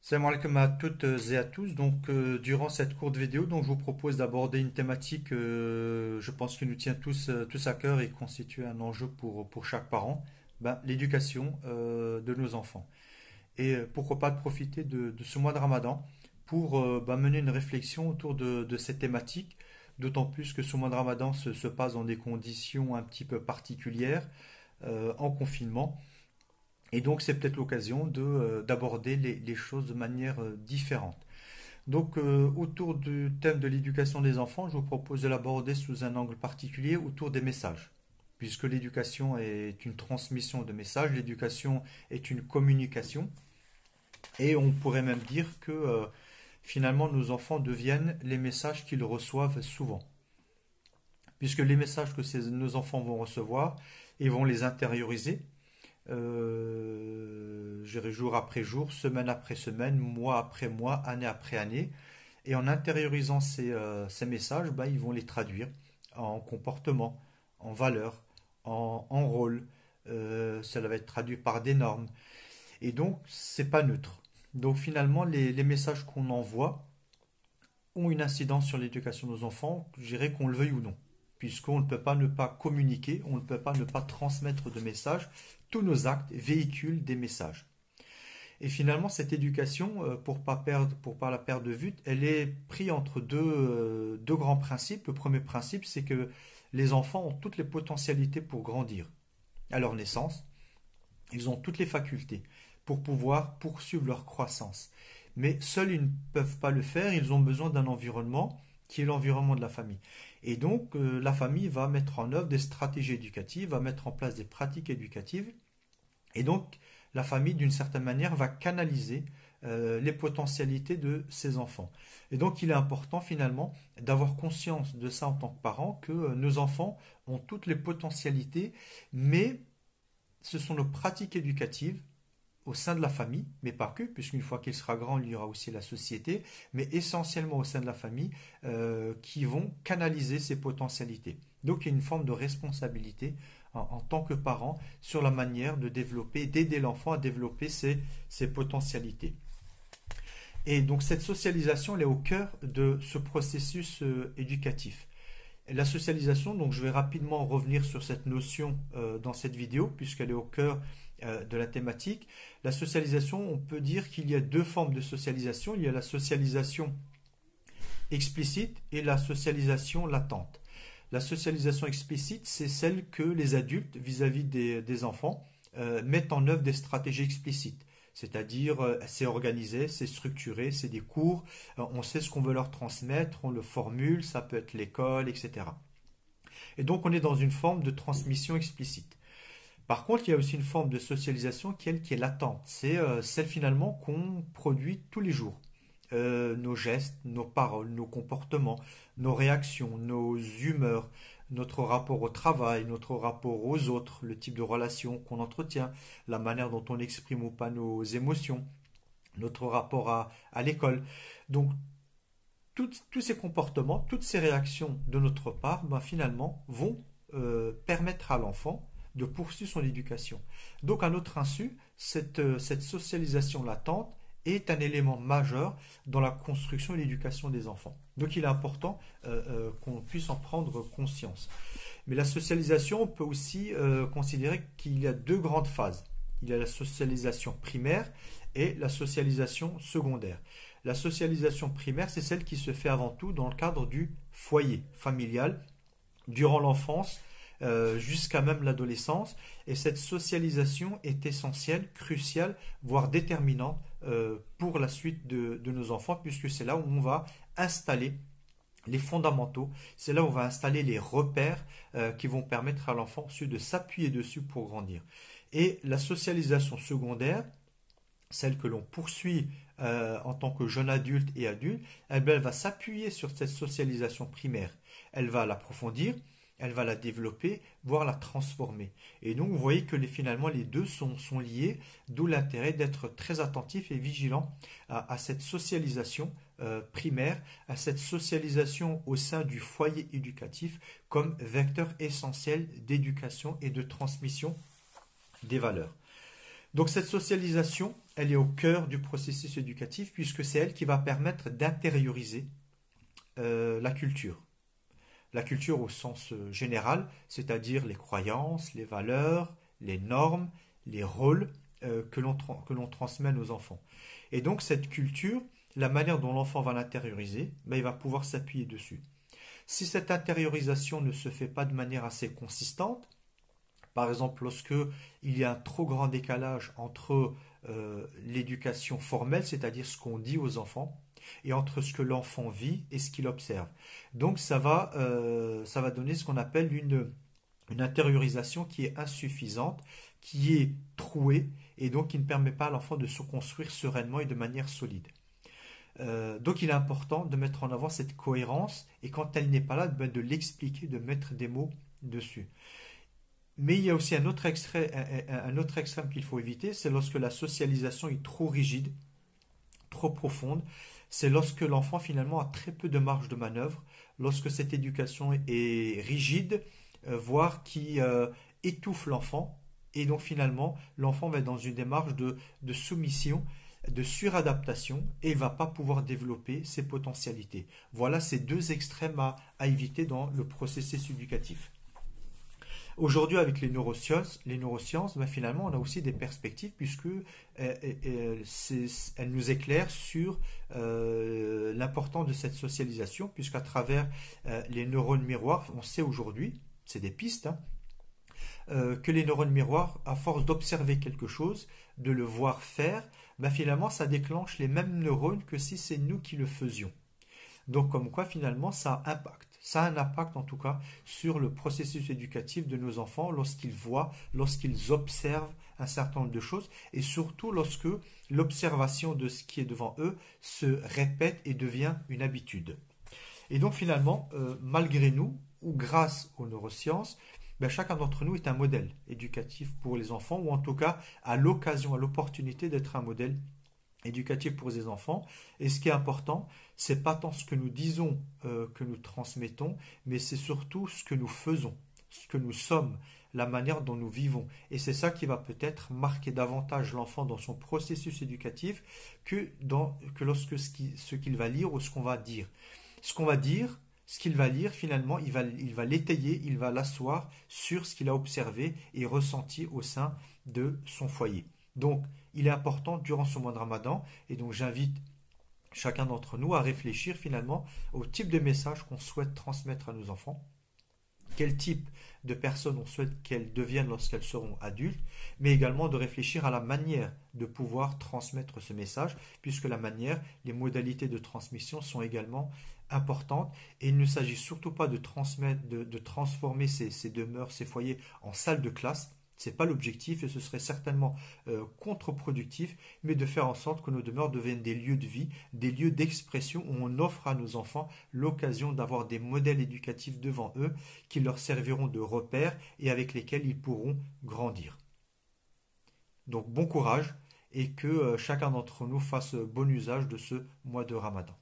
Salam alaikum à toutes et à tous. Durant cette courte vidéo, je vous propose d'aborder une thématique, je pense, qui nous tient tous à cœur et constitue un enjeu pour chaque parent, l'éducation de nos enfants. Pourquoi pas de profiter de ce mois de Ramadan pour mener une réflexion autour de cette thématique, d'autant plus que ce mois de Ramadan se passe dans des conditions un petit peu particulières, en confinement. Et donc, c'est peut-être l'occasion d'aborder les choses de manière différente. Autour du thème de l'éducation des enfants, je vous propose de l'aborder sous un angle particulier autour des messages. Puisque l'éducation est une transmission de messages, l'éducation est une communication. Et on pourrait même dire que finalement, nos enfants deviennent les messages qu'ils reçoivent souvent. Puisque les messages que nos enfants vont recevoir, ils vont les intérioriser je dirais jour après jour, semaine après semaine, mois après mois, année après année. Et en intériorisant ces messages, ils vont les traduire en comportement, en valeur, en rôle. Cela va être traduit par des normes. Et donc, c'est pas neutre. Donc finalement, les messages qu'on envoie ont une incidence sur l'éducation de nos enfants, je dirais qu'on le veuille ou non. Puisqu'on ne peut pas ne pas communiquer, on ne peut pas ne pas transmettre de messages. Tous nos actes véhiculent des messages. Et finalement, cette éducation, pour pas la perdre de vue, elle est prise entre deux grands principes. Le premier principe, c'est que les enfants ont toutes les potentialités pour grandir. À leur naissance, ils ont toutes les facultés pour pouvoir poursuivre leur croissance. Mais seuls, ils ne peuvent pas le faire, ils ont besoin d'un environnement qui est l'environnement de la famille. Et donc, la famille va mettre en œuvre des stratégies éducatives, va mettre en place des pratiques éducatives. Et donc, la famille, d'une certaine manière, va canaliser les potentialités de ses enfants. Et donc, il est important, finalement, d'avoir conscience de ça en tant que parent, que nos enfants ont toutes les potentialités, mais ce sont nos pratiques éducatives au sein de la famille, mais pas que, puisqu'une fois qu'il sera grand, il y aura aussi la société, mais essentiellement au sein de la famille, qui vont canaliser ces potentialités. Donc il y a une forme de responsabilité en tant que parent sur la manière de développer, d'aider l'enfant à développer ses potentialités. Et donc cette socialisation, elle est au cœur de ce processus éducatif. La socialisation, donc je vais rapidement revenir sur cette notion dans cette vidéo, puisqu'elle est au cœur de la thématique. La socialisation, on peut dire qu'il y a deux formes de socialisation. Il y a la socialisation explicite et la socialisation latente. La socialisation explicite, c'est celle que les adultes, vis-à-vis des enfants, mettent en œuvre des stratégies explicites. C'est-à-dire, c'est organisé, c'est structuré, c'est des cours, on sait ce qu'on veut leur transmettre, on le formule, ça peut être l'école, etc. Et donc, on est dans une forme de transmission explicite. Par contre, il y a aussi une forme de socialisation qui est latente. C'est celle finalement qu'on produit tous les jours. Nos gestes, nos paroles, nos comportements, nos réactions, nos humeurs, notre rapport au travail, notre rapport aux autres, le type de relation qu'on entretient, la manière dont on exprime ou pas nos émotions, notre rapport à l'école. Donc, tous ces comportements, toutes ces réactions de notre part, finalement, vont permettre à l'enfant de poursuivre son éducation. Donc, à notre insu, cette socialisation latente est un élément majeur dans la construction et l'éducation des enfants. Donc, il est important qu'on puisse en prendre conscience. Mais la socialisation, on peut aussi considérer qu'il y a deux grandes phases. Il y a la socialisation primaire et la socialisation secondaire. La socialisation primaire, c'est celle qui se fait avant tout dans le cadre du foyer familial, durant l'enfance, jusqu'à même l'adolescence. Et cette socialisation est essentielle, cruciale, voire déterminante pour la suite de nos enfants, puisque c'est là où on va installer les fondamentaux, c'est là où on va installer les repères qui vont permettre à l'enfant ensuite de s'appuyer dessus pour grandir. Et la socialisation secondaire, celle que l'on poursuit en tant que jeune adulte et adulte, elle va s'appuyer sur cette socialisation primaire. Elle va l'approfondir, elle va la développer, voire la transformer. Et donc, vous voyez que finalement, les deux sont liés, d'où l'intérêt d'être très attentif et vigilant à cette socialisation primaire, à cette socialisation au sein du foyer éducatif comme vecteur essentiel d'éducation et de transmission des valeurs. Donc cette socialisation, elle est au cœur du processus éducatif puisque c'est elle qui va permettre d'intérioriser la culture. La culture au sens général, c'est-à-dire les croyances, les valeurs, les normes, les rôles que l'on transmet à nos enfants. Et donc cette culture, la manière dont l'enfant va l'intérioriser, ben, il va pouvoir s'appuyer dessus. Si cette intériorisation ne se fait pas de manière assez consistante, par exemple lorsque il y a un trop grand décalage entre l'éducation formelle, c'est-à-dire ce qu'on dit aux enfants, et entre ce que l'enfant vit et ce qu'il observe. Donc ça va donner ce qu'on appelle une intériorisation qui est insuffisante, qui est trouée, et donc qui ne permet pas à l'enfant de se construire sereinement et de manière solide. Donc il est important de mettre en avant cette cohérence, et quand elle n'est pas là, de l'expliquer, de mettre des mots dessus. Mais il y a aussi un autre extrême qu'il faut éviter, c'est lorsque la socialisation est trop rigide, trop profonde. C'est lorsque l'enfant finalement a très peu de marge de manœuvre, lorsque cette éducation est rigide, voire qui étouffe l'enfant. Et donc finalement, l'enfant va être dans une démarche de soumission, de suradaptation, et il ne va pas pouvoir développer ses potentialités. Voilà ces deux extrêmes à éviter dans le processus éducatif. Aujourd'hui, avec les neurosciences, ben, finalement, on a aussi des perspectives puisque elles nous éclairent sur l'importance de cette socialisation, puisqu'à travers les neurones miroirs, on sait aujourd'hui, c'est des pistes, hein, que les neurones miroirs, à force d'observer quelque chose, de le voir faire, ben, finalement, ça déclenche les mêmes neurones que si c'est nous qui le faisions. Donc comme quoi finalement ça impacte. Ça a un impact en tout cas sur le processus éducatif de nos enfants lorsqu'ils voient, lorsqu'ils observent un certain nombre de choses et surtout lorsque l'observation de ce qui est devant eux se répète et devient une habitude. Et donc finalement, malgré nous ou grâce aux neurosciences, ben, chacun d'entre nous est un modèle éducatif pour les enfants ou en tout cas à l'occasion, à l'opportunité d'être un modèle éducatif pour les enfants. Et ce qui est important, c'est pas tant ce que nous disons que nous transmettons, mais c'est surtout ce que nous faisons, ce que nous sommes, la manière dont nous vivons. Et c'est ça qui va peut-être marquer davantage l'enfant dans son processus éducatif que lorsque ce qu'il va lire ou ce qu'on va dire. Ce qu'on va dire, ce qu'il va lire, finalement, il va l'étayer, il va l'asseoir sur ce qu'il a observé et ressenti au sein de son foyer. Donc, il est important durant ce mois de Ramadan, et donc j'invite chacun d'entre nous à réfléchir finalement au type de message qu'on souhaite transmettre à nos enfants, quel type de personnes on souhaite qu'elles deviennent lorsqu'elles seront adultes, mais également de réfléchir à la manière de pouvoir transmettre ce message, puisque la manière, les modalités de transmission sont également importantes, et il ne s'agit surtout pas de transformer ces demeures, ces foyers en salles de classe. Ce n'est pas l'objectif et ce serait certainement contre-productif, mais de faire en sorte que nos demeures deviennent des lieux de vie, des lieux d'expression où on offre à nos enfants l'occasion d'avoir des modèles éducatifs devant eux qui leur serviront de repères et avec lesquels ils pourront grandir. Donc bon courage et que chacun d'entre nous fasse bon usage de ce mois de Ramadan.